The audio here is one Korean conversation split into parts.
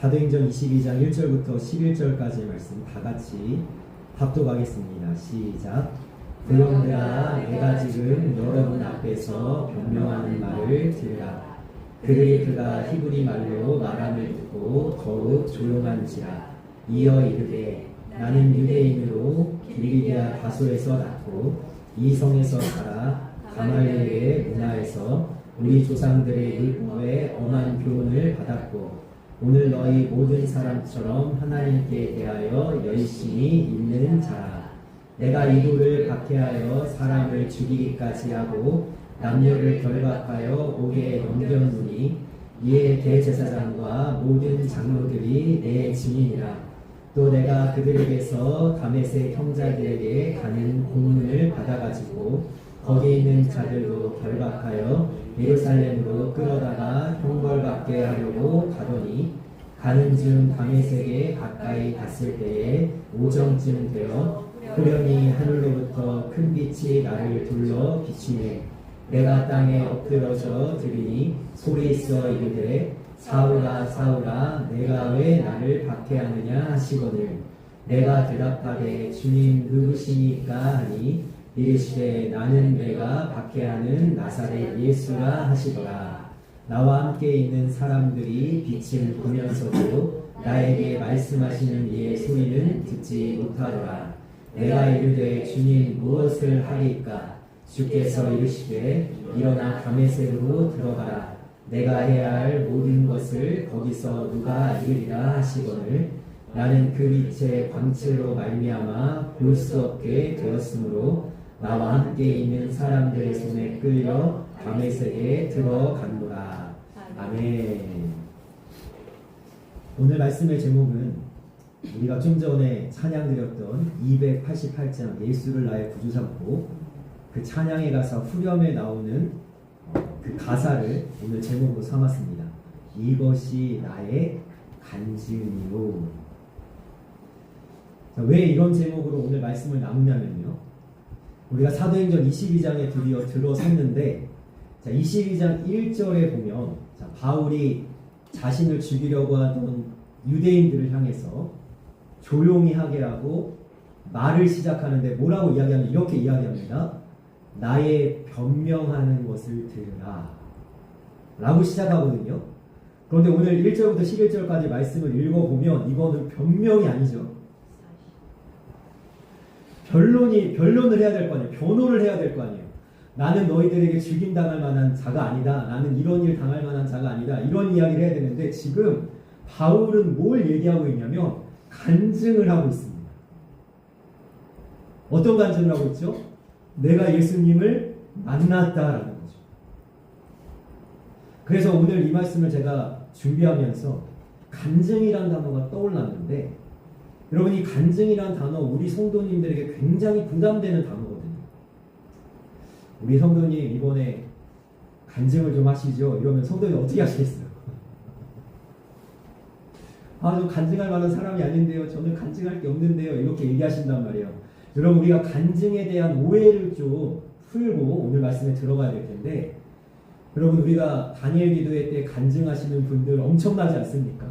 사도행전 22장 1절부터 11절까지의 말씀 다 같이 합독하겠습니다. 시작. 그런들아 내가 지금 여러분 앞에서 변명하는 말을 들으라. 그들이 그가 히브리 말로 말함을 듣고 더욱 조용한지라. 이어 이르되 나는 유대인으로 길리기아 다소에서 났고 이 성에서 살아 가말리엘의 문화에서 우리 조상들의 율법에 엄한 교훈을 받았고 오늘 너희 모든 사람처럼 하나님께 대하여 열심히 있는 자라. 내가 이도를 박해하여 사람을 죽이기까지 하고 남녀를 결박하여 옥에 넘겼노니 이에 대제사장과 모든 장로들이 내 증인이라. 또 내가 그들에게서 다메섹 형제들에게 가는 공문을 받아가지고 거기 있는 자들도 결박하여 예루살렘으로 끌어다가 형벌받게 하려고 가더니 가는 중 다메섹에 가까이 갔을 때에 오정쯤 되어 호련히 하늘로부터 큰 빛이 나를 둘러 비추매 내가 땅에 엎드러져 들으니 소리있어 이르되 사울아 사울아 내가 왜 나를 박해하느냐 하시거늘 내가 대답하되 주님 누구시니까 하니 이르시되 나는 내가 박해하는 나사렛 예수라 하시더라. 나와 함께 있는 사람들이 빛을 보면서도 나에게 말씀하시는 이의 소리는 듣지 못하더라. 내가 이르되 주님 무엇을 하리까? 주께서 이르시되 일어나 다메섹으로 들어가라. 내가 해야 할 모든 것을 거기서 누가 이르리라 하시거늘 나는 그 빛의 광채로 말미암아 볼 수 없게 되었으므로 나와 함께 있는 사람들의 손에 끌려 다메섹에 들어간노라. 아멘. 오늘 말씀의 제목은 우리가 좀 전에 찬양드렸던 288장 예수를 나의 구주 삼고 그 찬양의 가사 후렴에 나오는 그 가사를 오늘 제목으로 삼았습니다. 이것이 나의 간증이요. 왜 이런 제목으로 오늘 말씀을 나누냐면요. 우리가 사도행전 22장에 드디어 들어섰는데 22장 1절에 보면 바울이 자신을 죽이려고 하던 유대인들을 향해서 조용히 하게 하고 말을 시작하는데 뭐라고 이야기하면 이렇게 이야기합니다. 나의 변명하는 것을 들으라 라고 시작하거든요. 그런데 오늘 1절부터 11절까지 말씀을 읽어보면 이거는 변명이 아니죠. 변론을 해야 될 거 아니에요. 변호를 해야 될 거 아니에요. 나는 너희들에게 죽임당할 만한 자가 아니다. 나는 이런 일 당할 만한 자가 아니다. 이런 이야기를 해야 되는데 지금 바울은 뭘 얘기하고 있냐면 간증을 하고 있습니다. 어떤 간증을 하고 있죠? 내가 예수님을 만났다라는 거죠. 그래서 오늘 이 말씀을 제가 준비하면서 간증이라는 단어가 떠올랐는데 여러분 이 간증이라는 단어 우리 성도님들에게 굉장히 부담되는 단어거든요. 우리 성도님 이번에 간증을 좀 하시죠. 이러면 성도님 어떻게 하시겠어요? 저 간증할 만한 사람이 아닌데요. 저는 간증할 게 없는데요. 이렇게 얘기하신단 말이에요. 여러분 우리가 간증에 대한 오해를 좀 풀고 오늘 말씀에 들어가야 될 텐데 여러분 우리가 다니엘 기도회 때 간증하시는 분들 엄청나지 않습니까?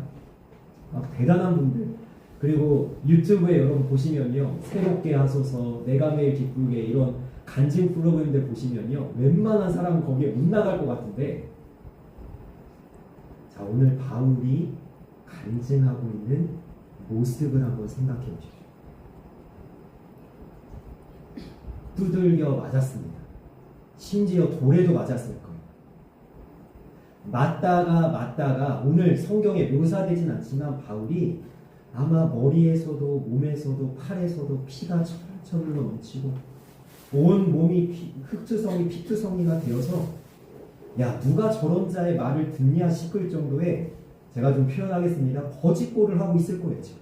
대단한 분들 그리고 유튜브에 여러분 보시면요 새롭게 하소서 내가 매일 기쁘게 이런 간증 프로그램들 보시면요 웬만한 사람은 거기에 못 나갈 것 같은데 자 오늘 바울이 간증하고 있는 모습을 한번 생각해 보십시오. 두들겨 맞았습니다. 심지어 돌에도 맞았을 거예요. 맞다가 오늘 성경에 묘사되진 않지만 바울이 아마 머리에서도 몸에서도 팔에서도 피가 철철 넘치고 온 몸이 흙투성이 피투성이가 되어서 야 누가 저런 자의 말을 듣냐 싶을 정도의 제가 좀 표현하겠습니다. 거짓골을 하고 있을 거예요. 지금.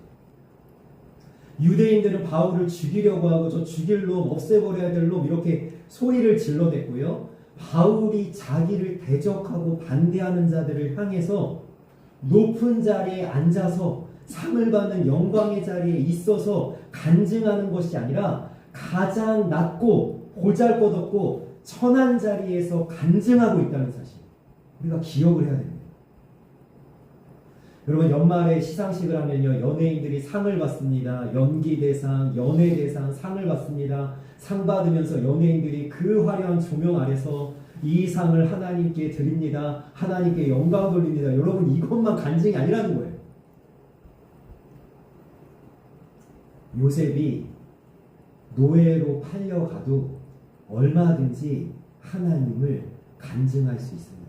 유대인들은 바울을 죽이려고 하고 저 죽일 놈 없애버려야 될 놈 이렇게 소리를 질러댔고요. 바울이 자기를 대적하고 반대하는 자들을 향해서 높은 자리에 앉아서 상을 받는 영광의 자리에 있어서 간증하는 것이 아니라 가장 낮고 보잘것없고 천한 자리에서 간증하고 있다는 사실 우리가 기억을 해야 됩니다. 여러분 연말에 시상식을 하면요 연예인들이 상을 받습니다. 연기 대상, 연예 대상 상을 받습니다. 상 받으면서 연예인들이 그 화려한 조명 아래서 이 상을 하나님께 드립니다. 하나님께 영광 돌립니다. 여러분 이것만 간증이 아니라는 거예요. 요셉이 노예로 팔려가도 얼마든지 하나님을 간증할 수 있습니다.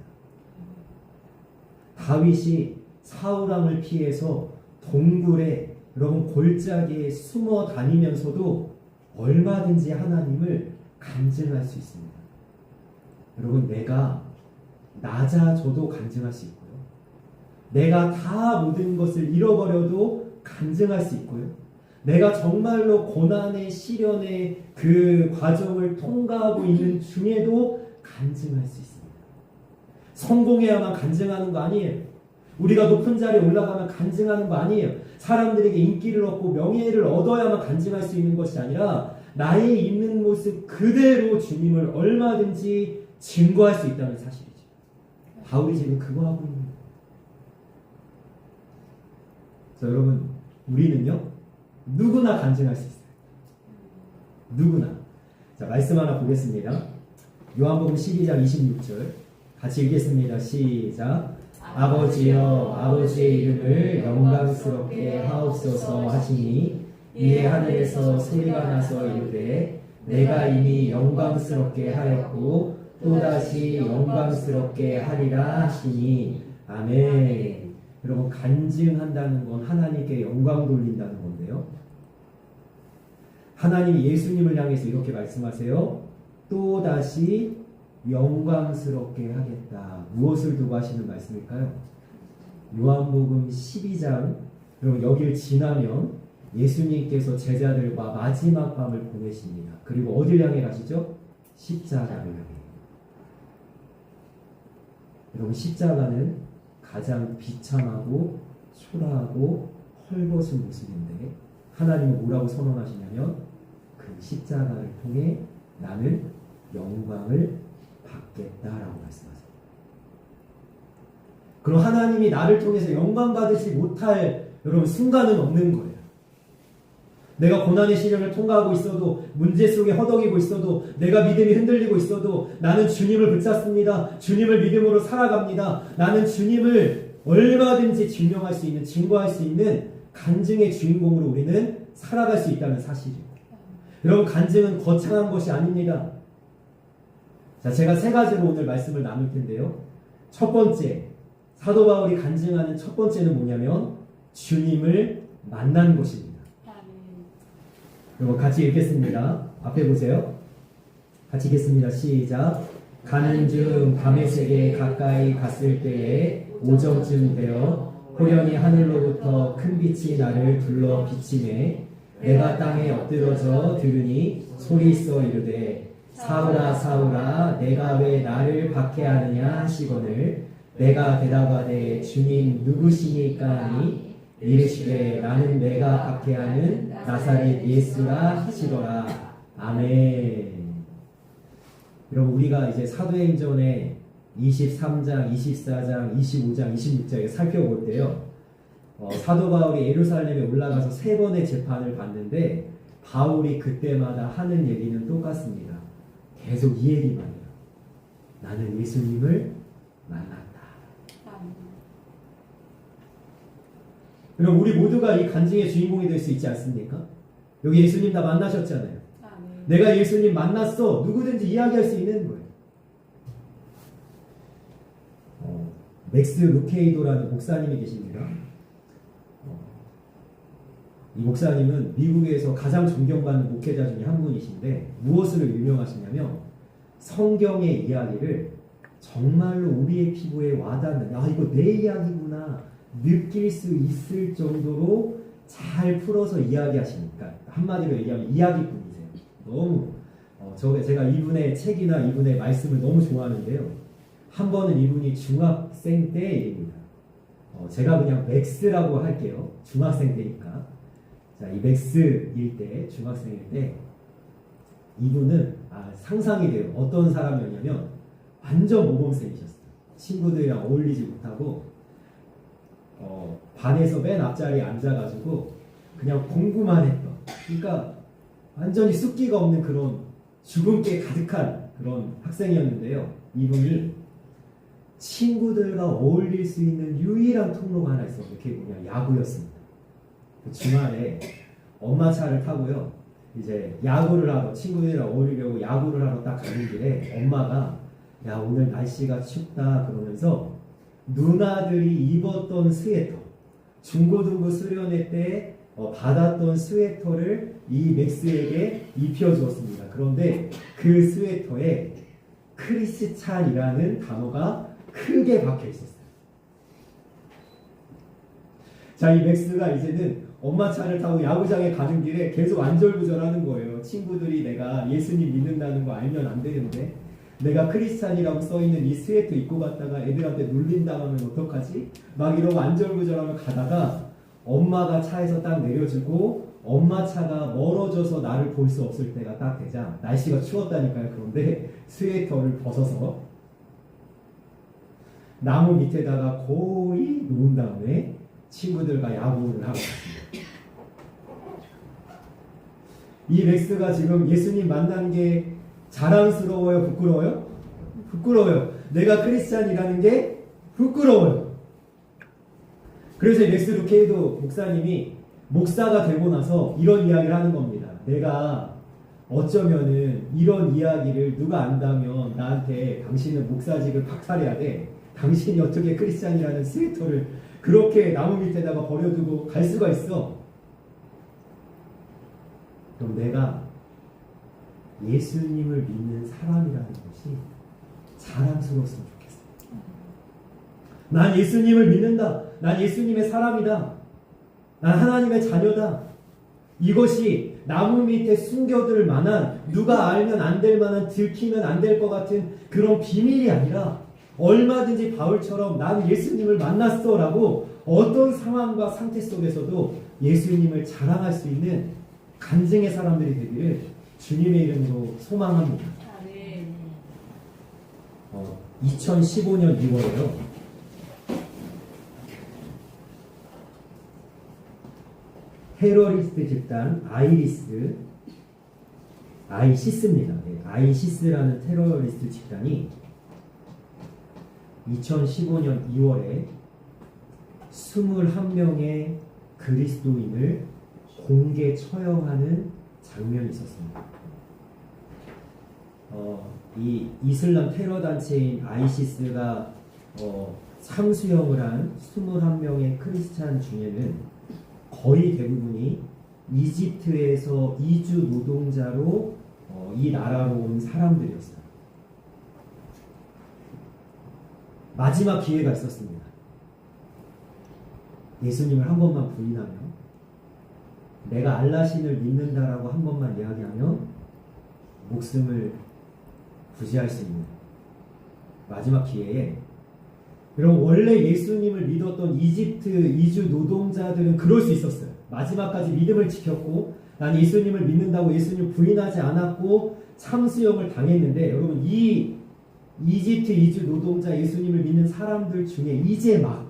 다윗이 사울왕을 피해서 동굴에 여러분 골짜기에 숨어 다니면서도 얼마든지 하나님을 간증할 수 있습니다. 여러분 내가 낮아져도 간증할 수 있고요. 내가 다 모든 것을 잃어버려도 간증할 수 있고요. 내가 정말로 고난의 시련의 그 과정을 통과하고 있는 중에도 간증할 수 있습니다. 성공해야만 간증하는 거 아니에요. 우리가 높은 자리에 올라가면 간증하는 거 아니에요. 사람들에게 인기를 얻고 명예를 얻어야만 간증할 수 있는 것이 아니라 나의 있는 모습 그대로 주님을 얼마든지 증거할 수 있다는 사실이죠. 바울이 지금 그거 하고 있는 거예요. 자, 여러분 우리는요 누구나 간증할 수 있어요. 누구나. 자, 말씀 하나 보겠습니다. 요한복음 12장 26절 같이 읽겠습니다. 시작. 아버지여 아버지의 이름을 영광스럽게 하옵소서 하시니 이에 하늘에서 소리가 나서 이르되 내가 이미 영광스럽게 하였고 또다시 영광스럽게 하리라 하시니 아멘. 여러분 간증한다는 건 하나님께 영광 돌린다는 건데요. 하나님이 예수님을 향해서 이렇게 말씀하세요. 또다시 영광스럽게 하겠다. 무엇을 두고 하시는 말씀일까요? 요한복음 12장 여러분 여기를 지나면 예수님께서 제자들과 마지막 밤을 보내십니다. 그리고 어딜 향해 가시죠? 십자가를 향해. 여러분 십자가는 가장 비참하고 초라하고 헐벗은 모습인데 하나님은 뭐라고 선언하시냐면 그 십자가를 통해 나는 영광을 받겠다라고 말씀하세요. 그럼 하나님이 나를 통해서 영광 받으시 못할 여러분 순간은 없는 거예요. 내가 고난의 시련을 통과하고 있어도 문제 속에 허덕이고 있어도 내가 믿음이 흔들리고 있어도 나는 주님을 붙잡습니다. 주님을 믿음으로 살아갑니다. 나는 주님을 얼마든지 증명할 수 있는 증거할 수 있는 간증의 주인공으로 우리는 살아갈 수 있다는 사실이에요. 여러분 간증은 거창한 것이 아닙니다. 자, 제가 세 가지로 오늘 말씀을 나눌 텐데요. 첫 번째, 사도 바울이 간증하는 첫 번째는 뭐냐면 주님을 만난 것입니다. 여러분 같이 읽겠습니다. 앞에 보세요. 같이 읽겠습니다. 시작. 가는 중 다메섹에 가까이 갔을 때에 오정쯤 되어 호련히 하늘로부터 큰 빛이 나를 둘러 비치매 내가 땅에 엎드러져 들으니 소리 있어 이르되 사울아 사울아 내가 왜 나를 박해하느냐 하시거늘 내가 대답하되 주님 누구시니까 하니 이르시되 나는 내가 박해하는 나사렛 예수라 하시더라. 아멘. 여러분 우리가 이제 사도행전의 23장, 24장, 25장, 26장에 살펴볼 때요. 사도 바울이 예루살렘에 올라가서 3번의 재판을 받는데 바울이 그때마다 하는 얘기는 똑같습니다. 계속 이 얘기만 해요. 나는 예수님을 만났다. 그럼 우리 모두가 이 간증의 주인공이 될 수 있지 않습니까? 여기 예수님 다 만나셨잖아요. 내가 예수님 만났어. 누구든지 이야기할 수 있는 거예요. 맥스 루케이도라는 목사님이 계십니다. 이 목사님은 미국에서 가장 존경받는 목회자 중에 한 분이신데 무엇으로 유명하시냐면 성경의 이야기를 정말로 우리의 피부에 와닿는 이거 내 이야기구나 느낄 수 있을 정도로 잘 풀어서 이야기하시니까 한마디로 얘기하면 이야기꾼이세요. 너무 제가 이분의 책이나 이분의 말씀을 너무 좋아하는데요. 한 번은 이분이 중학생 때 일입니다. 제가 그냥 맥스라고 할게요. 중학생 때니까. 자, 이 맥스일 때, 중학생일 때 이분은 상상이 돼요. 어떤 사람이었냐면 완전 모범생이셨어요. 친구들이랑 어울리지 못하고 반에서 맨 앞자리에 앉아가지고 그냥 공부만 했던, 그러니까 완전히 숫기가 없는 그런 주근깨 가득한 그런 학생이었는데요. 이분이 친구들과 어울릴 수 있는 유일한 통로가 하나 있었는데 그게 뭐냐, 야구였습니다. 그 주말에 엄마 차를 타고요, 이제 야구를 하러, 친구들이랑 어울리려고 야구를 하러 딱 가는 길에 엄마가 야, 오늘 날씨가 춥다 그러면서 누나들이 입었던 스웨터, 중고등부 수련회 때 받았던 스웨터를 이 맥스에게 입혀주었습니다. 그런데 그 스웨터에 크리스찬이라는 단어가 크게 박혀 있었어요. 자, 이 맥스가 이제는 엄마 차를 타고 야구장에 가는 길에 계속 안절부절하는 거예요. 친구들이 내가 예수님 믿는다는 거 알면 안 되는데 내가 크리스찬이라고 써있는 이 스웨터 입고 갔다가 애들한테 놀린다면 어떡하지? 막 이러고 안절부절하며 가다가 엄마가 차에서 딱 내려주고 엄마 차가 멀어져서 나를 볼 수 없을 때가 딱 되자, 날씨가 추웠다니까요. 그런데 스웨터를 벗어서 나무 밑에다가 거의 놓은 다음에 친구들과 야구를 하고 갔습니다. 이 맥스가 지금 예수님 만난 게 자랑스러워요? 부끄러워요? 부끄러워요. 내가 크리스찬이라는 게 부끄러워요. 그래서 맥스 루케이도 목사님이 목사가 되고 나서 이런 이야기를 하는 겁니다. 내가 어쩌면은 이런 이야기를 누가 안다면 나한테 당신은 목사직을 박탈해야 돼. 당신이 어떻게 크리스찬이라는 스웨터를 그렇게 나무 밑에다가 버려두고 갈 수가 있어. 그럼 내가 예수님을 믿는 사람이라는 것이 자랑스러웠으면 좋겠어. 난 예수님을 믿는다. 난 예수님의 사람이다. 난 하나님의 자녀다. 이것이 나무 밑에 숨겨둘 만한, 누가 알면 안 될 만한, 들키면 안 될 것 같은 그런 비밀이 아니라 얼마든지 바울처럼 난 예수님을 만났어 라고 어떤 상황과 상태 속에서도 예수님을 자랑할 수 있는 간증의 사람들이 되기를 주님의 이름으로 소망합니다. 2015년 2월에요. 테러리스트 집단 아이시스입니다. 아이시스라는 테러리스트 집단이 2015년 2월에 21명의 그리스도인을 공개 처형하는 장면이 있었습니다. 이 이슬람 테러 단체인 아이시스가 참수형을 한 21명의 크리스찬 중에는 거의 대부분이 이집트에서 이주 노동자로 이 나라로 온 사람들이었어요. 마지막 기회가 있었습니다. 예수님을 한 번만 부인하며, 내가 알라신을 믿는다라고 한 번만 이야기하면 목숨을 부지할 수 있는 마지막 기회에, 여러분 원래 예수님을 믿었던 이집트 이주 노동자들은 그럴 수 있었어요. 마지막까지 믿음을 지켰고 난 예수님을 믿는다고 예수님 부인하지 않았고 참수형을 당했는데, 여러분 이 이집트 이주 노동자 예수님을 믿는 사람들 중에 이제 막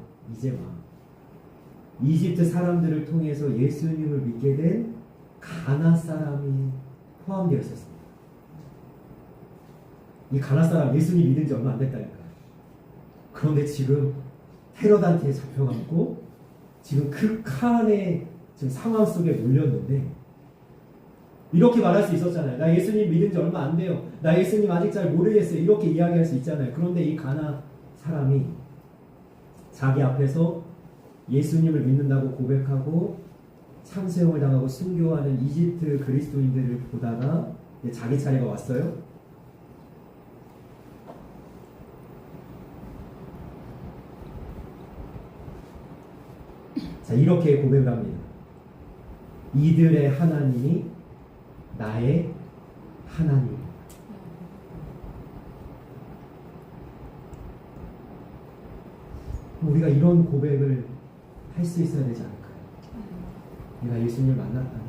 이집트 사람들을 통해서 예수님을 믿게 된 가나 사람이 포함되어 있었습니다. 이 가나 사람 예수님 믿은 지 얼마 안 됐다니까요. 그런데 지금 테러 단체에 잡혀갔고 지금 극한의 지금 상황 속에 몰렸는데, 이렇게 말할 수 있었잖아요. 나 예수님 믿은 지 얼마 안 돼요. 나 예수님 아직 잘 모르겠어요. 이렇게 이야기할 수 있잖아요. 그런데 이 가나 사람이 자기 앞에서 예수님을 믿는다고 고백하고 참수형을 당하고 순교하는 이집트 그리스도인들을 보다가 이제 자기 차례가 왔어요. 자, 이렇게 고백을 합니다. 이들의 하나님이 나의 하나님. 우리가 이런 고백을 할 수 있어야 되지 않을까요? 내가 예수님을 만났다면.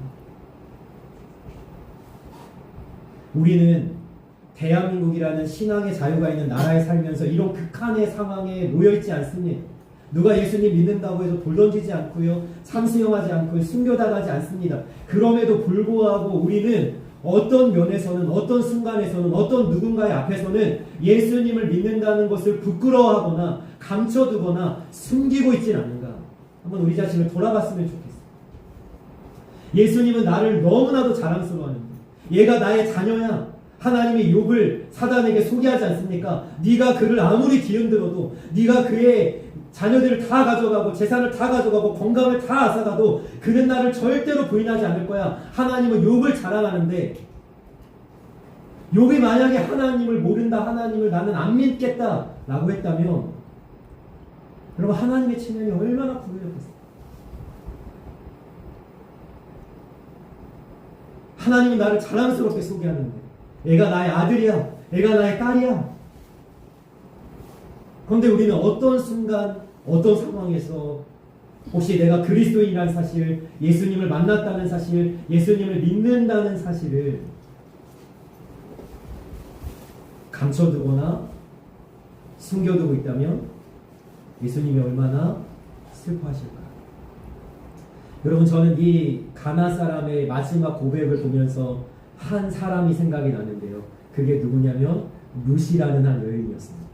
우리는 대한민국이라는 신앙의 자유가 있는 나라에 살면서 이런 극한의 상황에 놓여있지 않습니다. 누가 예수님 믿는다고 해서 돌 던지지 않고요. 참수형하지 않고요. 순교당하지 않습니다. 그럼에도 불구하고 우리는 어떤 면에서는, 어떤 순간에서는, 어떤 누군가의 앞에서는 예수님을 믿는다는 것을 부끄러워하거나 감춰두거나 숨기고 있진 않는가. 한번 우리 자신을 돌아봤으면 좋겠어요. 예수님은 나를 너무나도 자랑스러워하는데, 얘가 나의 자녀야. 하나님이 욥을 사단에게 소개하지 않습니까? 네가 그를 아무리 뒤흔들어도, 네가 그의 자녀들을 다 가져가고 재산을 다 가져가고 건강을 다 앗아가도 그는 나를 절대로 부인하지 않을 거야. 하나님은 욥을 자랑하는데, 욥이 만약에 하나님을 모른다, 하나님을 나는 안 믿겠다 라고 했다면, 여러분, 하나님의 체면이 얼마나 부유했겠어요. 하나님이 나를 자랑스럽게 소개하는데, 애가 나의 아들이야, 애가 나의 딸이야. 그런데 우리는 어떤 순간, 어떤 상황에서 혹시 내가 그리스도인이라는 사실, 예수님을 만났다는 사실, 예수님을 믿는다는 사실을 감춰두거나 숨겨두고 있다면 예수님이 얼마나 슬퍼하실까. 여러분, 저는 이 가나 사람의 마지막 고백을 보면서 한 사람이 생각이 나는데요. 그게 누구냐면 룻이라는 한 여인이었습니다.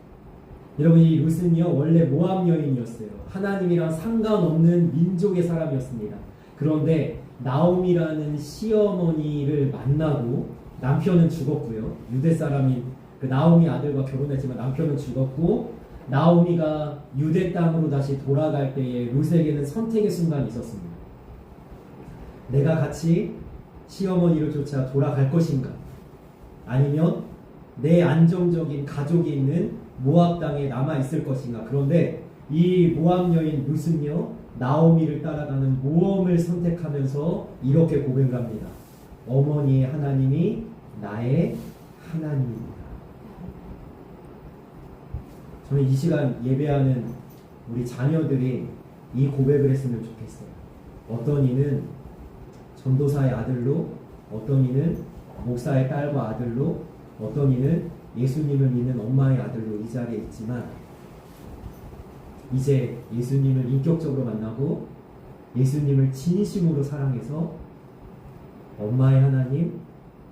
여러분, 이 룻은요 원래 모압 여인이었어요. 하나님이랑 상관없는 민족의 사람이었습니다. 그런데 나오미라는 시어머니를 만나고, 남편은 죽었고요. 유대 사람인 그 나오미 아들과 결혼했지만 남편은 죽었고, 나오미가 유대 땅으로 다시 돌아갈 때에 룻에게는 선택의 순간이 있었습니다. 내가 같이 시어머니를 쫓아 돌아갈 것인가, 아니면 내 안정적인 가족이 있는 모압 땅에 남아 있을 것인가. 그런데 이 모압 여인 룻은요 나오미를 따라가는 모험을 선택하면서 이렇게 고백을 합니다. 어머니의 하나님이 나의 하나님입니다. 저는 이 시간 예배하는 우리 자녀들이 이 고백을 했으면 좋겠어요. 어떤 이는 전도사의 아들로, 어떤 이는 목사의 딸과 아들로, 어떤 이는 예수님을 믿는 엄마의 아들로 이 자리에 있지만, 이제 예수님을 인격적으로 만나고 예수님을 진심으로 사랑해서 엄마의 하나님,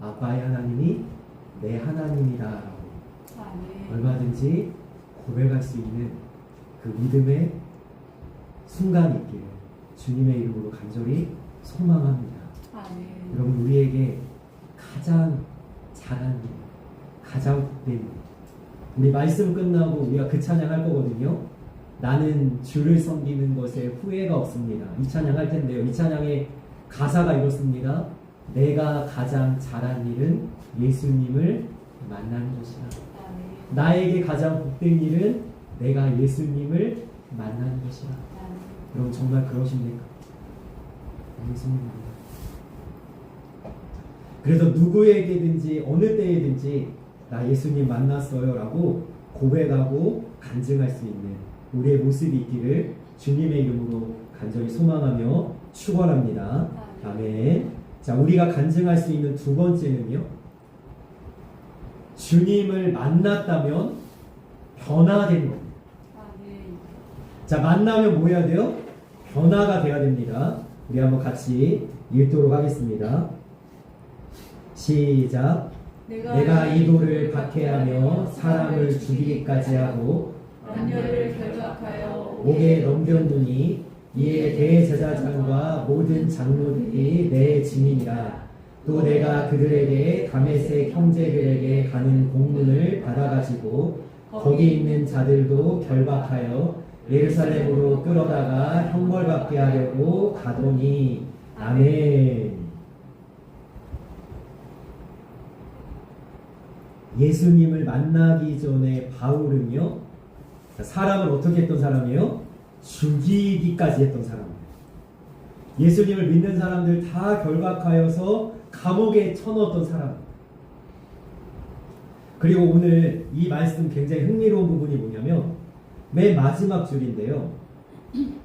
아빠의 하나님이 내 하나님이다라고 얼마든지 고백할 수 있는 그 믿음의 순간이 있기를 주님의 이름으로 간절히 소망합니다. 여러분, 우리에게 가장 잘한 일, 가장 복된 일, 우리 말씀 끝나고 우리가 그 찬양할 거거든요. 나는 주를 섬기는 것에 후회가 없습니다. 이 찬양할 텐데요. 이 찬양의 가사가 이렇습니다. 내가 가장 잘한 일은 예수님을 만나는 것이다. 나에게 가장 복된 일은 내가 예수님을 만나는 것이다. 여러분, 정말 그러십니까? 예수님입니다. 그래서 누구에게든지 어느 때에든지 나 예수님 만났어요 라고 고백하고 간증할 수 있는 우리의 모습이 있기를 주님의 이름으로 간절히 소망하며 축원합니다. 아멘. 자, 우리가 간증할 수 있는 두 번째는요, 주님을 만났다면 변화된 겁니다. 자, 만나면 뭐 해야 돼요? 변화가 돼야 됩니다. 우리 한번 같이 읽도록 하겠습니다. 시작. 내가 이 돌을 박해하며 사람을 죽이기까지 하고 남녀를 결박하여 옥에 넘겼느니 이에 대제사장과 모든 장로들이 내 증인이라. 또 내가 그들에게 다메섹 형제들에게 가는 공문을 받아가지고 거기 있는 자들도 결박하여 예루살렘으로 끌어다가 형벌받게 하려고 가더니. 아멘. 예수님을 만나기 전에 바울은요, 사람을 어떻게 했던 사람이에요? 죽이기까지 했던 사람이에요. 예수님을 믿는 사람들 다 결박하여서 감옥에 쳐넣었던 사람. 그리고 오늘 이 말씀 굉장히 흥미로운 부분이 뭐냐면 맨 마지막 줄인데요.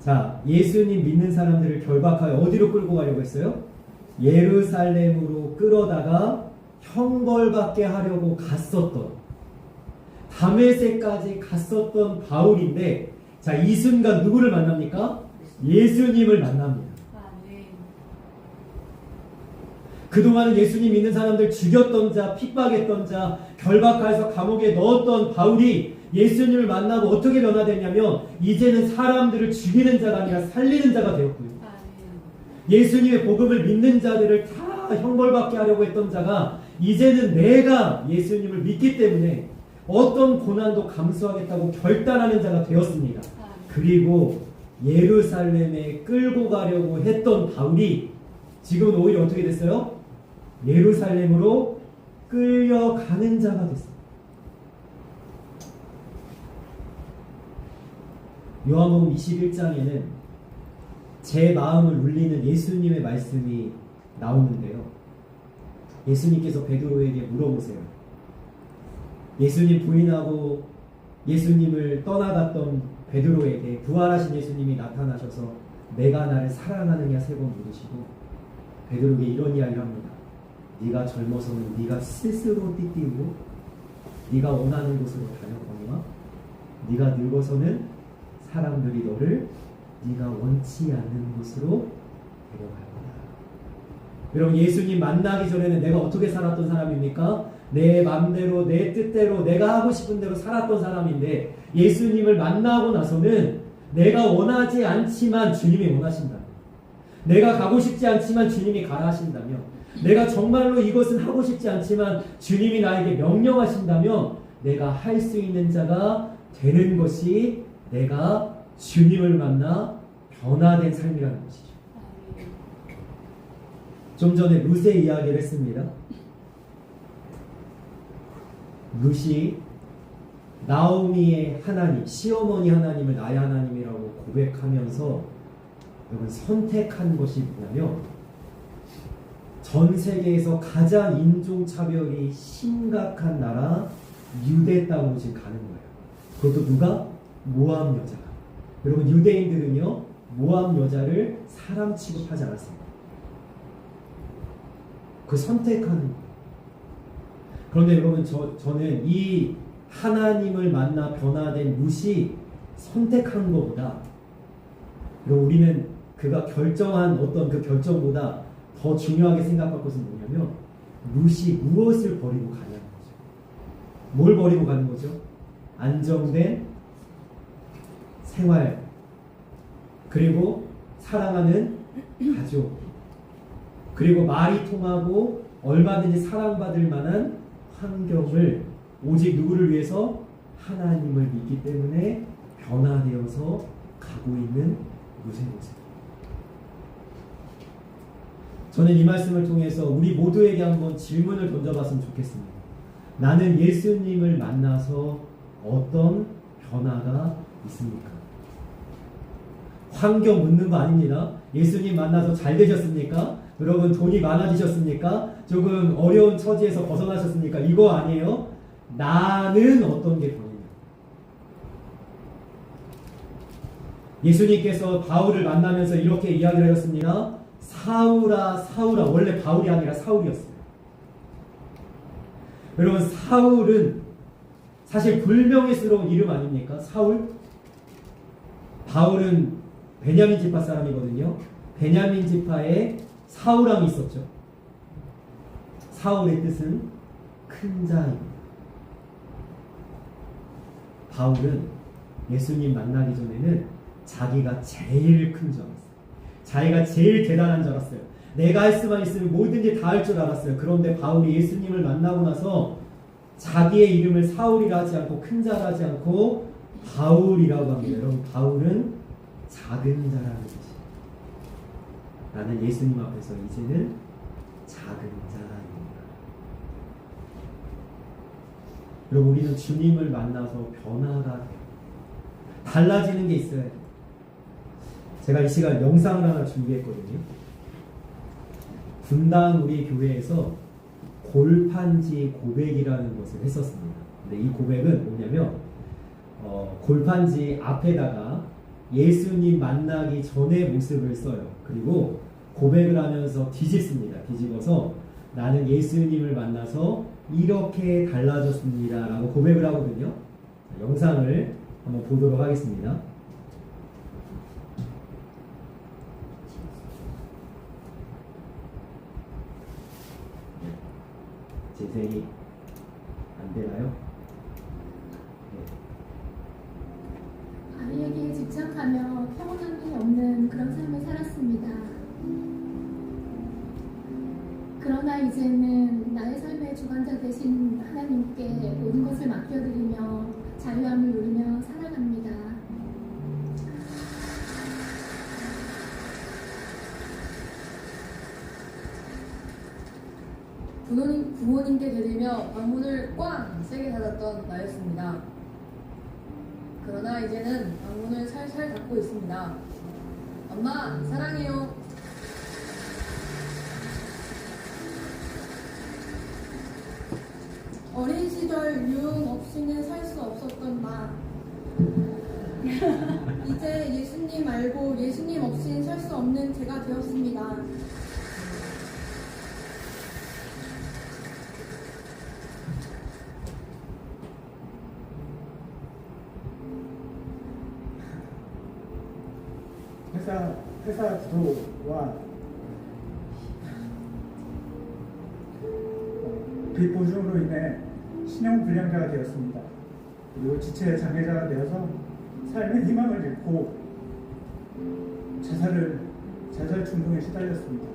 자, 예수님 믿는 사람들을 결박하여 어디로 끌고 가려고 했어요? 예루살렘으로 끌어다가 형벌받게 하려고 갔었던, 다메섹까지 갔었던 바울인데, 자, 이 순간 누구를 만납니까? 예수님을 만납니다. 아멘. 그동안은 예수님 믿는 사람들 죽였던 자, 핍박했던 자, 결박해서 감옥에 넣었던 바울이 예수님을 만나고 어떻게 변화됐냐면 이제는 사람들을 죽이는 자가 아니라 살리는 자가 되었고요. 아멘. 예수님의 복음을 믿는 자들을 다 형벌받게 하려고 했던 자가 이제는 내가 예수님을 믿기 때문에 어떤 고난도 감수하겠다고 결단하는 자가 되었습니다. 아멘. 그리고 예루살렘에 끌고 가려고 했던 바울이 지금은 오히려 어떻게 됐어요? 예루살렘으로 끌려가는 자가 됐어요. 요한복음 21장에는 제 마음을 울리는 예수님의 말씀이 나오는데요. 예수님께서 베드로에게 물어보세요. 예수님 부인하고 예수님을 떠나갔던 베드로에게 부활하신 예수님이 나타나셔서 내가 나를 사랑하느냐 세 번 물으시고 베드로에게 이런 이야기를 합니다. 네가 젊어서는 네가 스스로 띠띠우고 네가 원하는 곳으로 다녔거니와 네가 늙어서는 사람들이 너를 네가 원치 않는 곳으로 데려갈 거다. 여러분, 예수님 만나기 전에는 내가 어떻게 살았던 사람입니까? 내 맘대로 내 뜻대로 내가 하고 싶은 대로 살았던 사람인데 예수님을 만나고 나서는 내가 원하지 않지만 주님이 원하신다. 내가 가고 싶지 않지만 주님이 가라 하신다며 내가 정말로 이것은 하고 싶지 않지만 주님이 나에게 명령하신다면 내가 할 수 있는 자가 되는 것이 내가 주님을 만나 변화된 삶이라는 것이죠. 아멘. 좀 전에 룻의 이야기를 했습니다. 룻이 나오미의 하나님, 시어머니 하나님을 나의 하나님이라고 고백하면서 여러분 선택한 것이 뭐냐면 전 세계에서 가장 인종차별이 심각한 나라 유대 땅으로 지금 가는 거예요. 그것도 누가? 모압 여자가. 여러분, 유대인들은요 모압 여자를 사람 취급하지 않았습니다. 그 선택하는 거예요. 그런데 여러분, 저는 이 하나님을 만나 변화된 룻이 선택한 것보다 여러분, 우리는 그가 결정한 어떤 그 결정보다 더 중요하게 생각할 것은 뭐냐면 룻이 무엇을 버리고 가냐는 거죠. 뭘 버리고 가는 거죠? 안정된 생활, 그리고 사랑하는 가족, 그리고 말이 통하고 얼마든지 사랑받을 만한 환경을 오직 누구를 위해서? 하나님을 믿기 때문에 변화되어서 가고 있는 룻의 모습. 저는 이 말씀을 통해서 우리 모두에게 한번 질문을 던져봤으면 좋겠습니다. 나는 예수님을 만나서 어떤 변화가 있습니까? 환경 묻는 거 아닙니다. 예수님 만나서 잘 되셨습니까? 여러분 돈이 많아지셨습니까? 조금 어려운 처지에서 벗어나셨습니까? 이거 아니에요. 나는 어떤 게 변해요? 예수님께서 바울을 만나면서 이렇게 이야기를 하셨습니다. 사울아 사울아. 원래 바울이 아니라 사울이었어요. 여러분, 사울은 사실 불명예스러운 이름 아닙니까? 사울? 바울은 베냐민 지파 사람이거든요. 베냐민 지파에 사울왕이 있었죠. 사울의 뜻은 큰 자입니다. 바울은 예수님 만나기 전에는 자기가 제일 큰 줄 알았어요. 자기가 제일 대단한 줄 알았어요. 내가 할 수만 있으면 뭐든지 다 할 줄 알았어요. 그런데 바울이 예수님을 만나고 나서 자기의 이름을 사울이라 하지 않고 큰 자라 하지 않고 바울이라고 합니다. 여러분, 바울은 작은 자라는 것이. 나는 예수님 앞에서 이제는 작은 자입니다. 여러분, 우리는 주님을 만나서 변화가 돼요. 달라지는 게 있어야 돼요. 제가 이 시간 영상을 하나 준비했거든요. 분당 우리 교회에서 골판지 고백이라는 것을 했었습니다. 근데 이 고백은 뭐냐면 골판지 앞에다가 예수님 만나기 전의 모습을 써요. 그리고 고백을 하면서 뒤집습니다. 뒤집어서 나는 예수님을 만나서 이렇게 달라졌습니다 라고 고백을 하거든요. 영상을 한번 보도록 하겠습니다. 재생이 안 되나요? 아이에게 집착하며 평온함이 없는 그런 삶을 살았습니다. 그러나 이제는 나의 삶의 주관자 되신 하나님께 모든 것을 맡겨드리며 자유함을 누리며 살아갑니다. 부모님께 대들며 방문을 꽝 세게 닫았던 나였습니다. 그러나 이제는 방문을 살살 닫고 있습니다. 엄마, 사랑해요. 어린 시절 유흥 없이는 살 수 없었던 나. 이제 예수님 알고 예수님 없이는 살 수 없는 제가 되었습니다. 회사 구조와 빚 보증으로 인해 신용 불량자가 되었습니다. 그리고 지체 장애자가 되어서 삶의 희망을 잃고 자살 충동에 시달렸습니다.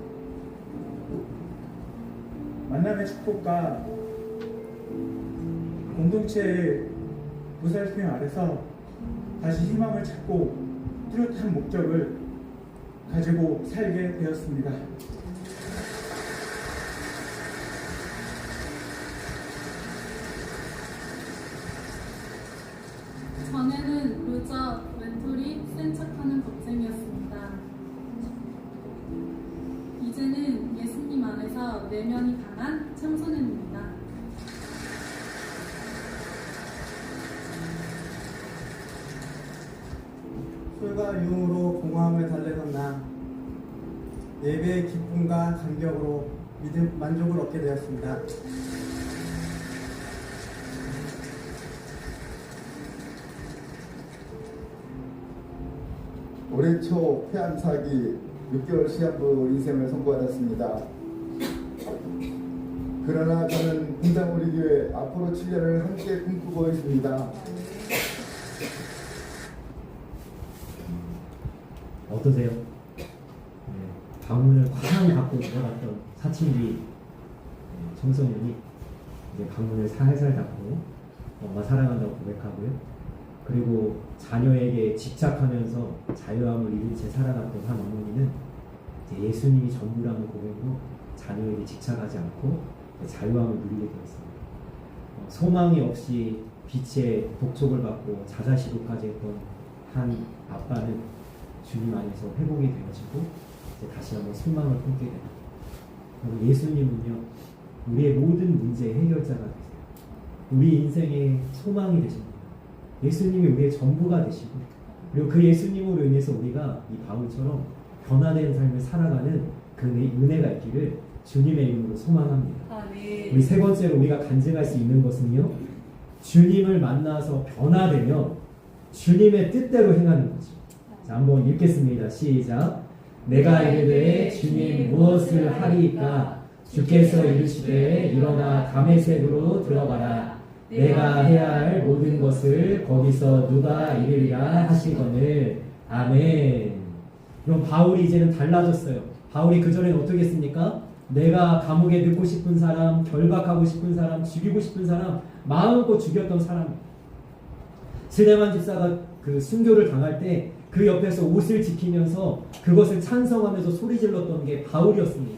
만남의 축복과 공동체의 보살핌 아래서 다시 희망을 찾고 뚜렷한 목적을 가지고 살게 되었습니다. 전에는 루저, 왼토리, 센 척하는 겁쟁이였습니다. 이제는 예수님 안에서 내면이 강한 청소년입니다. 술과 유흥으로 공허함을 달래던 나, 예배의 기쁨과 감격으로 만족을 얻게 되었습니다. 올해 초 폐암 사기 6개월 시한부 인생을 선고받았습니다. 그러나 저는 분당 우리 교회 앞으로 7년을 함께 꿈꾸고 있습니다. 어떠세요? 방문을 쾅 닫고 들어갔던 사춘기 청소년이 이제 방문을 살살 닫고 엄마 사랑한다고 고백하고요. 그리고 자녀에게 집착하면서 자유함을 잃은 채 살아갔던 한 어머니는 이제 예수님이 전부라는 고백으로 자녀에게 집착하지 않고 자유함을 누리게 되었습니다. 소망이 없이 빛의 독촉을 받고 자살시도까지 했던 한 아빠는 주님 안에서 회복이 되어지고 이제 다시 한번 소망을 품게 됩니다. 그리고 예수님은요, 우리의 모든 문제의 해결자가 되세요. 우리 인생의 소망이 되십니다. 예수님이 우리의 전부가 되시고, 그리고 그 예수님으로 인해서 우리가 이 바울처럼 변화된 삶을 살아가는 그 은혜가 있기를 주님의 이름으로 소망합니다. 우리 세 번째로 우리가 간증할 수 있는 것은요, 주님을 만나서 변화되면 주님의 뜻대로 행하는 거죠. 자, 한번 읽겠습니다. 시작. 내가 이르되 주님 무엇을 하리이까? 주께서 이르시되 일어나 다메섹으로 들어가라. 내가 해야 할 모든 것을 거기서 누가 이르리라 하시거늘. 아멘. 그럼 바울이 이제는 달라졌어요. 바울이 그전에는 어떻게 했습니까? 내가 감옥에 넣고 싶은 사람, 결박하고 싶은 사람, 죽이고 싶은 사람, 마음껏 죽였던 사람. 스데반 집사가 그 순교를 당할 때 그 옆에서 옷을 지키면서 그것을 찬성하면서 소리 질렀던 게 바울이었습니다.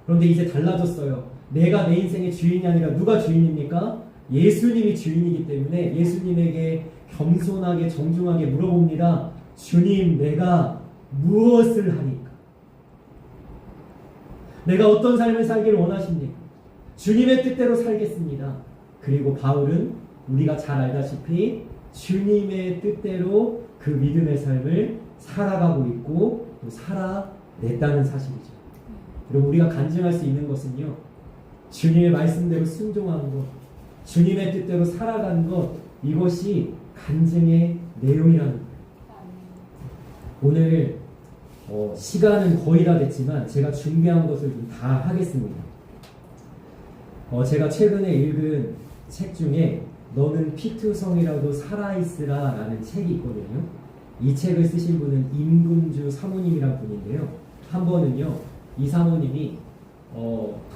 그런데 이제 달라졌어요. 내가 내 인생의 주인이 아니라 누가 주인입니까? 예수님이 주인이기 때문에 예수님에게 겸손하게 정중하게 물어봅니다. 주님, 내가 무엇을 하니까? 내가 어떤 삶을 살기를 원하십니까? 주님의 뜻대로 살겠습니다. 그리고 바울은 우리가 잘 알다시피 주님의 뜻대로 그 믿음의 삶을 살아가고 있고 또 살아냈다는 사실이죠. 그리고 우리가 간증할 수 있는 것은요, 주님의 말씀대로 순종하는 것, 주님의 뜻대로 살아가는 것, 이것이 간증의 내용이라는 거예요. 오늘 시간은 거의 다 됐지만 제가 준비한 것을 좀 다 하겠습니다. 제가 최근에 읽은 책 중에 너는 피투성이라도 살아있으라 라는 책이 있거든요. 이 책을 쓰신 분은 임금주 사모님이란 분인데요. 한 번은요, 이 사모님이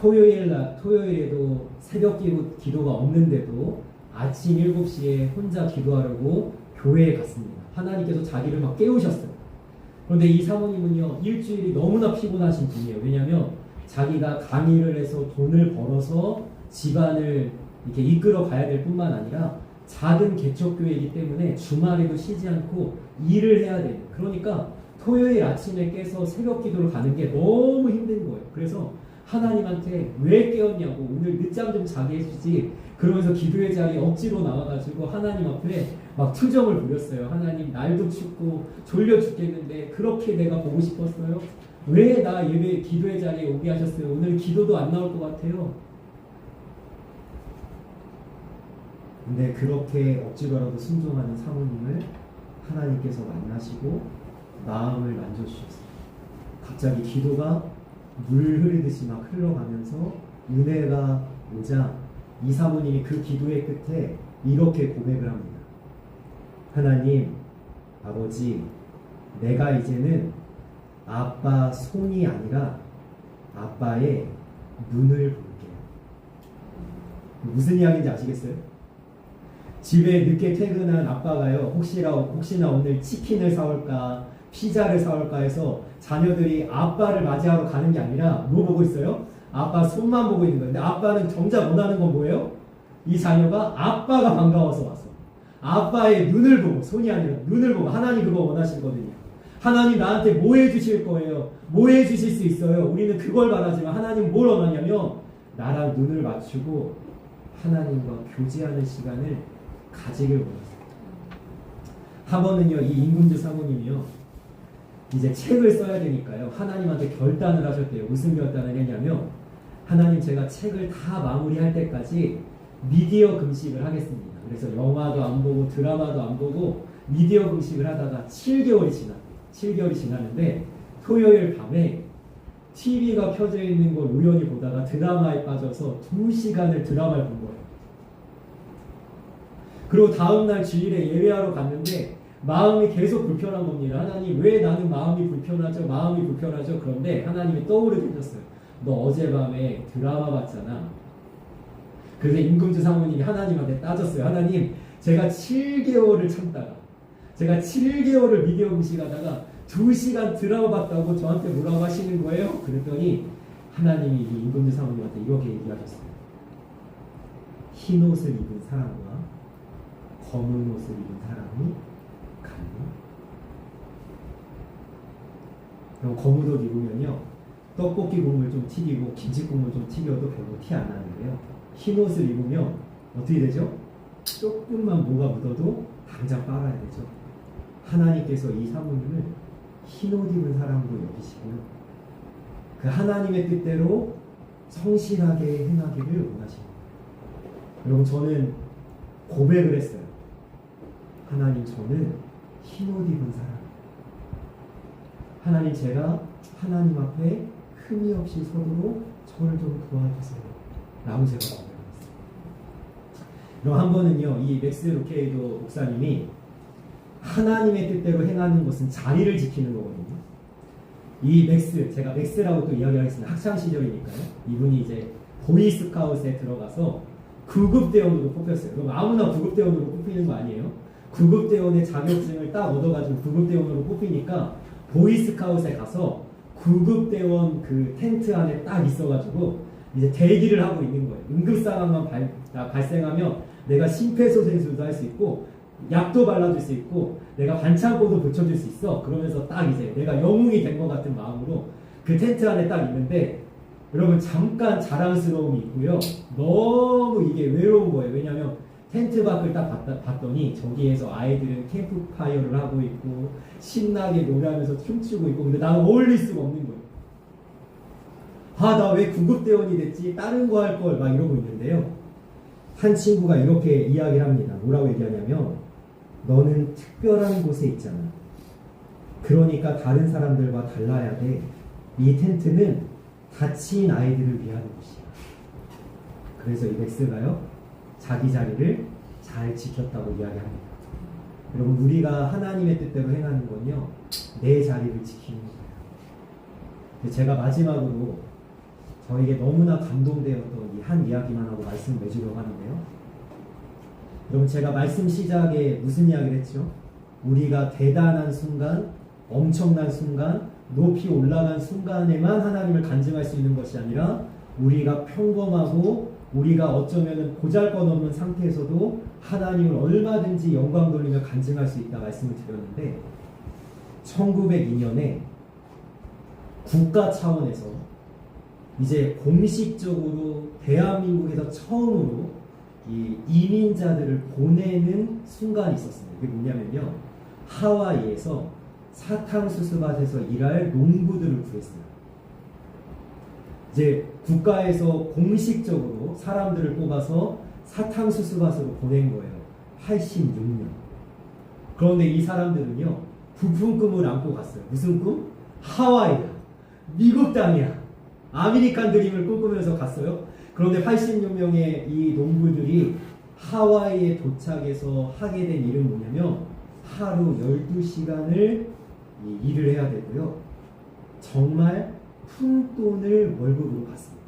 토요일에도 새벽 기도가 없는데도 아침 7시에 혼자 기도하려고 교회에 갔습니다. 하나님께서 자기를 막 깨우셨어요. 그런데 이 사모님은요, 일주일이 너무나 피곤하신 분이에요. 왜냐하면 자기가 강의를 해서 돈을 벌어서 집안을 이렇게 이끌어 가야 될 뿐만 아니라 작은 개척교회이기 때문에 주말에도 쉬지 않고 일을 해야 돼요. 그러니까 토요일 아침에 깨서 새벽 기도를 가는 게 너무 힘든 거예요. 그래서 하나님한테 왜 깨웠냐고, 오늘 늦잠 좀 자게 해주지, 그러면서 기도의 자리에 억지로 나와가지고 하나님 앞에 막 투정을 부렸어요. 하나님, 날도 춥고 졸려 죽겠는데 그렇게 내가 보고 싶었어요? 왜 나 예배 기도의 자리에 오게 하셨어요? 오늘 기도도 안 나올 것 같아요. 근데 그렇게 억지로라도 순종하는 사모님을 하나님께서 만나시고 마음을 만져주셨어요. 갑자기 기도가 물 흐르듯이 막 흘러가면서 은혜가 오자 이 사모님이 그 기도의 끝에 이렇게 고백을 합니다. 하나님, 아버지, 내가 이제는 아빠 손이 아니라 아빠의 눈을 볼게요. 무슨 이야기인지 아시겠어요? 집에 늦게 퇴근한 아빠가요, 혹시나 오늘 치킨을 사올까, 피자를 사올까 해서 자녀들이 아빠를 맞이하러 가는 게 아니라 뭐 보고 있어요? 아빠 손만 보고 있는 거예요. 근데 아빠는 정작 원하는 건 뭐예요? 이 자녀가 아빠가 반가워서 와서 아빠의 눈을 보고, 손이 아니라 눈을 보고, 하나님 그거 원하시거든요. 하나님 나한테 뭐 해주실 거예요? 뭐 해주실 수 있어요? 우리는 그걸 바라지만 하나님 뭘 원하냐면 나랑 눈을 맞추고 하나님과 교제하는 시간을 가지길 원하세요. 한 번은요, 이 임금주 사모님이요, 이제 책을 써야 되니까요, 하나님한테 결단을 하셨대요. 무슨 결단을 했냐면, 하나님, 제가 책을 다 마무리할 때까지 미디어 금식을 하겠습니다. 그래서 영화도 안 보고 드라마도 안 보고 미디어 금식을 하다가 7개월이 지났는데 토요일 밤에 TV가 켜져 있는 걸 우연히 보다가 드라마에 빠져서 2시간을 드라마를 본 거예요. 그리고 다음날 주일에 예배하러 갔는데 마음이 계속 불편한 겁니다. 하나님, 왜 나는 마음이 불편하죠? 그런데 하나님이 떠오르게 해줬어요. 너 어젯밤에 드라마 봤잖아. 그래서 임금주 사모님이 하나님한테 따졌어요. 하나님, 제가 7개월을 참다가, 제가 7개월을 미디어 금식하다가 2시간 드라마 봤다고 저한테 뭐라고 하시는 거예요? 그랬더니 하나님이 이 임금주 사모님한테 이렇게 얘기하셨어요. 흰 옷을 입은 사람과 검은 옷을 입은 사람이 같니? 그럼 검은 옷 입으면요, 떡볶이 국물 좀 튀기고 김치 국물 좀 튀겨도 별로 티 안 나는데요, 흰 옷을 입으면 어떻게 되죠? 조금만 뭐가 묻어도 당장 빨아야 되죠. 하나님께서 이 사모님을 흰 옷 입은 사람으로 여기시고요, 그 하나님의 뜻대로 성실하게 행하기를 원하십니다. 여러분, 저는 고백을 했어요. 하나님, 저는 흰 옷 입은 사람. 하나님, 제가 하나님 앞에 흠이 없이 서도록 저를 좀 도와주세요. 라고 제가 고백했어요. 그럼 한 번은요, 이 맥스 루케이도 목사님이 하나님의 뜻대로 행하는 것은 자리를 지키는 거거든요. 이 맥스, 제가 맥스라고 또 이야기하겠습니다. 학창시절이니까요. 이분이 이제 보이스카웃에 들어가서 구급대원으로 뽑혔어요. 그럼 아무나 구급대원으로 뽑히는 거 아니에요? 구급대원의 자격증을 딱 얻어가지고 구급대원으로 뽑히니까 보이스카웃에 가서 구급대원 그 텐트 안에 딱 있어가지고 이제 대기를 하고 있는 거예요. 응급상황만 발생하면 내가 심폐소생술도 할 수 있고 약도 발라줄 수 있고 내가 반창고도 붙여줄 수 있어. 그러면서 딱 이제 내가 영웅이 된 것 같은 마음으로 그 텐트 안에 딱 있는데, 여러분, 잠깐 자랑스러움이 있고요, 너무 이게 외로운 거예요. 왜냐하면 텐트 밖을 딱 봤더니 저기에서 아이들은 캠프파이어를 하고 있고 신나게 노래하면서 춤추고 있고, 근데 나는 어울릴 수가 없는 거예요. 아, 나 왜 구급대원이 됐지? 다른 거 할 걸, 막 이러고 있는데요, 한 친구가 이렇게 이야기를 합니다. 뭐라고 얘기하냐면, 너는 특별한 곳에 있잖아. 그러니까 다른 사람들과 달라야 돼. 이 텐트는 다친 아이들을 위한 곳이야. 그래서 이 렉스가요, 자기 자리를 잘 지켰다고 이야기합니다. 여러분, 우리가 하나님의 뜻대로 행하는 건요, 내 자리를 지키는 거예요. 제가 마지막으로 저에게 너무나 감동되었던 이 한 이야기만 하고 말씀 맺으려고 하는데요. 여러분, 제가 말씀 시작에 무슨 이야기를 했죠? 우리가 대단한 순간, 엄청난 순간, 높이 올라간 순간에만 하나님을 간증할 수 있는 것이 아니라 우리가 평범하고 우리가 어쩌면 보잘것없는 상태에서도 하나님을 얼마든지 영광 돌리며 간증할 수 있다 말씀을 드렸는데, 1902년에 국가 차원에서 이제 공식적으로 대한민국에서 처음으로 이 이민자들을 보내는 순간이 있었습니다. 그게 뭐냐면요, 하와이에서 사탕수수밭에서 일할 농부들을 구했어요. 이제 국가에서 공식적으로 사람들을 뽑아서 사탕수수밭으로 보낸 거예요. 86년. 그런데 이 사람들은요, 부푼 꿈을 안고 갔어요. 무슨 꿈? 하와이야, 미국 땅이야, 아메리칸 드림을 꿈꾸면서 갔어요. 그런데 86명의 이 농부들이 하와이에 도착해서 하게 된 일은 뭐냐면, 하루 12시간을 일을 해야 되고요, 정말 푼돈을 월급으로 받습니다.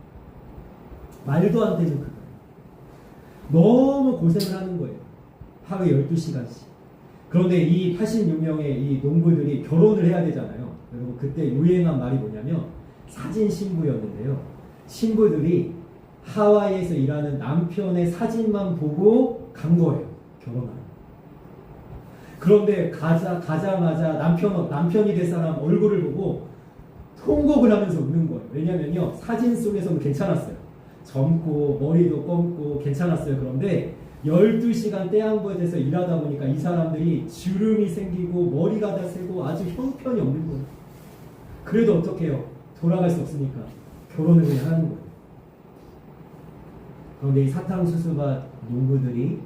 말도 안 되는 그거예요. 너무 고생을 하는 거예요. 하루에 12시간씩. 그런데 이 86명의 이 농부들이 결혼을 해야 되잖아요. 여러분, 그때 유행한 말이 뭐냐면 사진 신부였는데요. 신부들이 하와이에서 일하는 남편의 사진만 보고 간 거예요, 결혼하러. 그런데 가자마자 남편이 될 사람 얼굴을 보고 통곡을 하면서 우는 거예요. 왜냐면요, 사진 속에서는 괜찮았어요. 젊고 머리도 검고 괜찮았어요. 그런데 12시간 떼양보에서 일하다 보니까 이 사람들이 주름이 생기고 머리가 다 새고 아주 형편이 없는 거예요. 그래도 어떻게 해요? 돌아갈 수 없으니까 결혼을 그냥 하는 거예요. 그런데 이 사탕수수밭 농부들이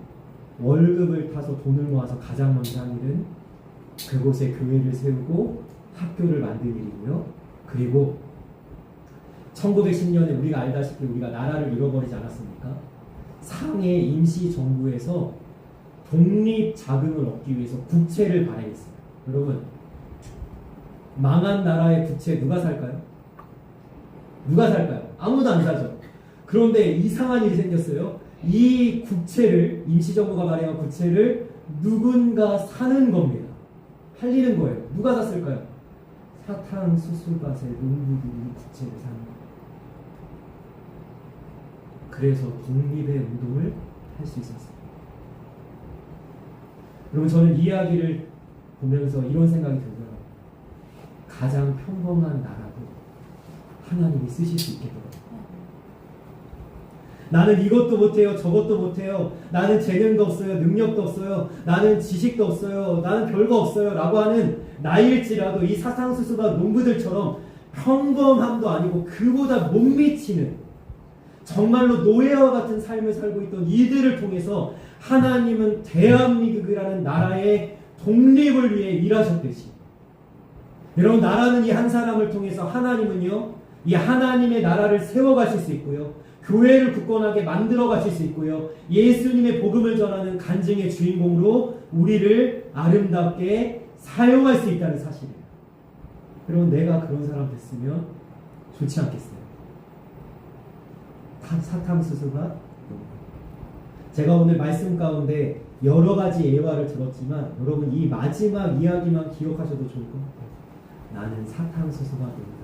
월급을 타서 돈을 모아서 가장 먼저 한 일은 그곳에 교회를 세우고 학교를 만든 일이고요. 그리고 1910년에 우리가 알다시피 우리가 나라를 잃어버리지 않았습니까? 상해 임시정부에서 독립 자금을 얻기 위해서 국채를 발행했어요. 여러분, 망한 나라의 국채 누가 살까요? 누가 살까요? 아무도 안 사죠. 그런데 이상한 일이 생겼어요. 이 국채를, 임시정부가 발행한 국채를 누군가 사는 겁니다. 팔리는 거예요. 누가 샀을까요? 사탕수수밭의 농부들이 국채를 사는 거예요. 그래서 독립의 운동을 할 수 있었어요. 여러분, 저는 이 이야기를 보면서 이런 생각이 들더라고요. 가장 평범한 나라도 하나님이 쓰실 수 있겠더라고요. 나는 이것도 못해요, 저것도 못해요, 나는 재능도 없어요, 능력도 없어요, 나는 지식도 없어요, 나는 별거 없어요 라고 하는 나일지라도 이 사탕수수밭 농부들처럼 평범함도 아니고 그보다 못 미치는 정말로 노예와 같은 삶을 살고 있던 이들을 통해서 하나님은 대한민국이라는 나라의 독립을 위해 일하셨듯이, 여러분, 나라는 이 한 사람을 통해서 하나님은요, 이 하나님의 나라를 세워가실 수 있고요, 교회를 굳건하게 만들어 가실 수 있고요, 예수님의 복음을 전하는 간증의 주인공으로 우리를 아름답게 사용할 수 있다는 사실이에요. 여러분, 내가 그런 사람 됐으면 좋지 않겠어요? 사탕수수가, 제가 오늘 말씀 가운데 여러 가지 예화를 들었지만 여러분, 이 마지막 이야기만 기억하셔도 좋을 것 같아요. 나는 사탕수수가 됩니다.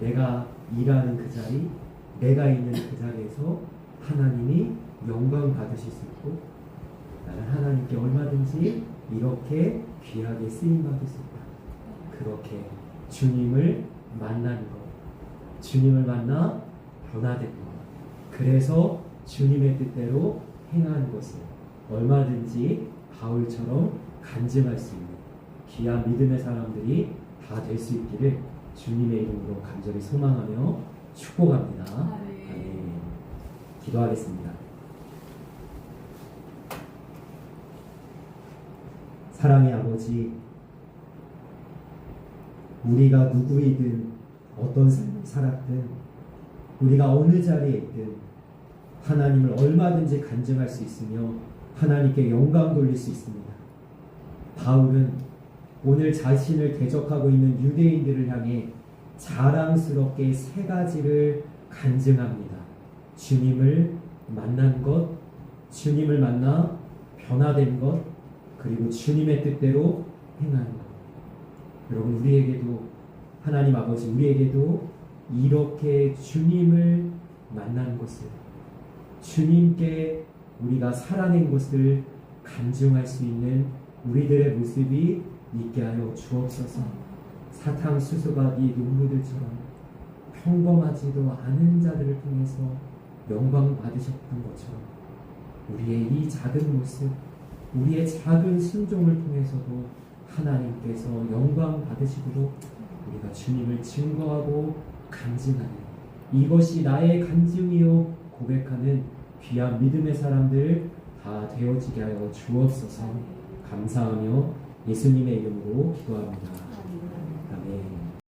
내가 일하는 그 자리, 내가 있는 그 자리에서 하나님이 영광 받으실 수 있고, 나는 하나님께 얼마든지 이렇게 귀하게 쓰임 받을 수 있다. 그렇게 주님을 만나는 것, 주님을 만나 변화되는 것, 그래서 주님의 뜻대로 행하는 것을 얼마든지 바울처럼 간증할 수 있는 귀한 믿음의 사람들이 다 될 수 있기를 주님의 이름으로 간절히 소망하며 축복합니다. 아멘. 기도하겠습니다. 사랑의 아버지, 우리가 누구이든 어떤 삶을 살았든 우리가 어느 자리에 있든 하나님을 얼마든지 간증할 수 있으며 하나님께 영광 돌릴 수 있습니다. 바울은 오늘 자신을 대적하고 있는 유대인들을 향해 자랑스럽게 세 가지를 간증합니다. 주님을 만난 것, 주님을 만나 변화된 것, 그리고 주님의 뜻대로 행하는 것. 여러분, 우리에게도 하나님 아버지, 우리에게도 이렇게 주님을 만난 것을, 주님께 우리가 살아낸 것을 간증할 수 있는 우리들의 모습이 있게 하여 주옵소서. 사탕수수가 이 농부들처럼 평범하지도 않은 자들을 통해서 영광 받으셨던 것처럼 우리의 이 작은 모습, 우리의 작은 순종을 통해서도 하나님께서 영광 받으시도록 우리가 주님을 증거하고 간증하는, 이것이 나의 간증이요 고백하는 귀한 믿음의 사람들 다 되어지게 하여 주옵소서. 감사하며 예수님의 이름으로 기도합니다.